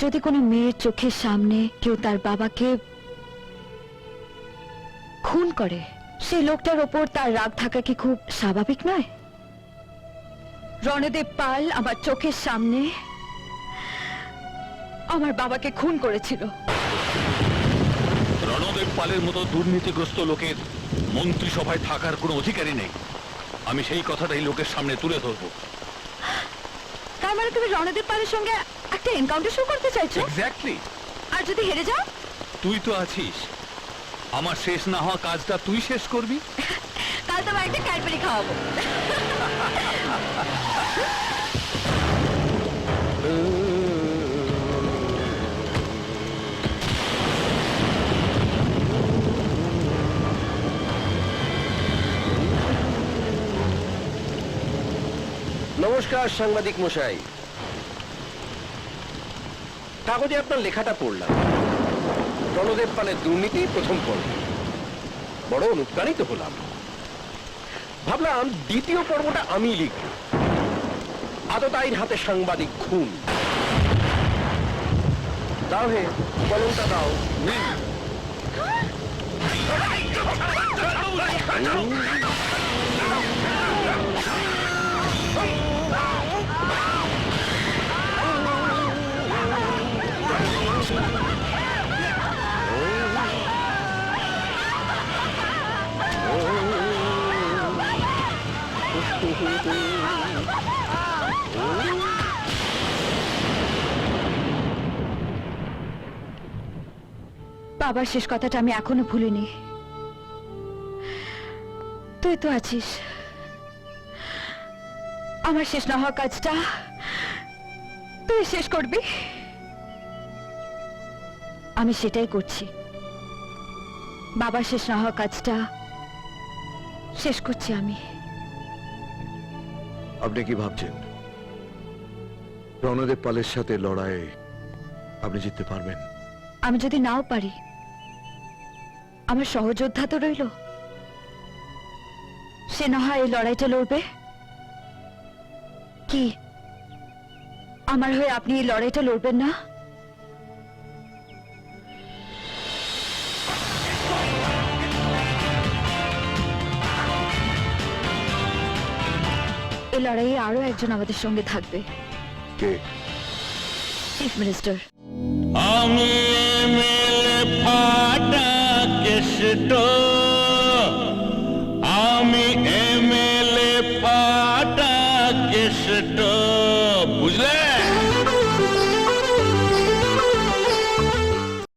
যদি কোনো মেয়ের চোখের সামনে কেউ তার বাবাকে খুন করে, সেই লোকটার ওপর তার রাগ থাকা কি খুব স্বাভাবিক নয়? রণদেব পাল আমার চোখের সামনে আমার বাবাকে খুন করেছিল। রণদেব পালের মতো দুর্নীতিগ্রস্ত লোকের মন্ত্রিসভায় থাকার কোনো অধিকারই নেই। আমি সেই কথাটাই লোকের সামনে তুলে ধরবো। তার মানে তুমি রণদেব পালের সঙ্গে একটা এনকাউন্টার শুরু করতে চাইছো? এক্স্যাক্টলি। আর যদি হেরে যাও? তুই তো আছিস, আমার শেষ না হওয়া কাজটা তুই শেষ করবি। কাল তোমার একটা ক্যাডবেরি খাওয়াবো। নমস্কার সাংবাদিক মশাই, কাগজে আপনার লেখাটা পড়লাম। রণদেব পালের দুর্নীতি প্রথম পর্ব, বড় অনুপ্রাণিত হলাম। ভাবলাম দ্বিতীয় পর্বটা আমি লিখব, আততায়ীর হাতে সাংবাদিক খুন। দাও হে, কলমটা দাও। বাবার শেষ কথাটা আমি এখনো ভুলিনি। তুই তো আছিস, আমার শেষ না হওয়া কাজটা তুই শেষ করবি। আমি সেটাই করছি, বাবার শেষ না হওয়া কাজটা শেষ করছি আমি। আপনি কি ভাবছেন রণদেব পালের সাথে লড়াইয়ে আপনি জিততে পারবেন? আমি যদি নাও পারি, আমার সহযোদ্ধা তো রইল, সে না হয় এই লড়াইটা লড়বে। কি আমার হয়ে আপনি এই লড়াইটা লড়বেন না? এই লড়াইয়ে আরো একজন আমাদের সঙ্গে থাকবে। কে? Chief minister. আমি এমএলএ ফাটা কেষ্ট